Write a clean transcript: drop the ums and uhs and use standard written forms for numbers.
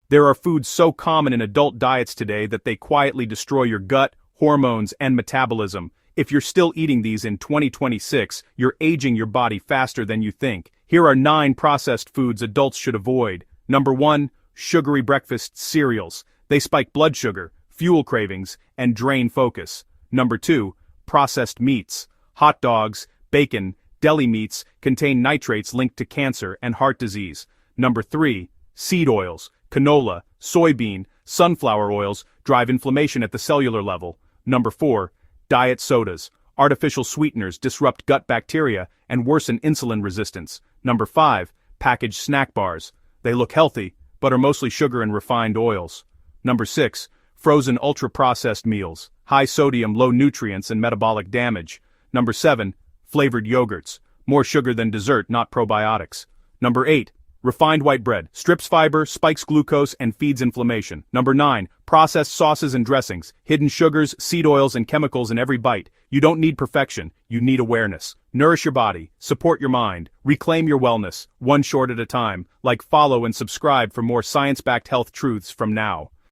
There are foods so common in adult diets today that they quietly destroy your gut, hormones, and metabolism. If you're still eating these in 2026, you're aging your body faster than you think. Here are 9 processed foods adults should avoid. Number 1, sugary breakfast cereals. They spike blood sugar, fuel cravings, and drain focus. Number 2, processed meats. Hot dogs, bacon, deli meats contain nitrates linked to cancer and heart disease. Number 3, seed oils. Canola, soybean, sunflower oils drive inflammation at the cellular level. Number 4, diet sodas. Artificial sweeteners disrupt gut bacteria and worsen insulin resistance. Number 5, packaged snack bars. They look healthy, but are mostly sugar and refined oils. Number 6, frozen ultra-processed meals. High sodium, low nutrients, and metabolic damage. Number 7, flavored yogurts. More sugar than dessert, not probiotics. Number 8, refined white bread. Strips fiber, spikes glucose, and feeds inflammation. Number 9, processed sauces and dressings. Hidden sugars, seed oils, and chemicals in every bite. You don't need perfection, you need awareness. Nourish your body, support your mind, reclaim your wellness, one short at a time. Like, follow, and subscribe for more science-backed health truths from now.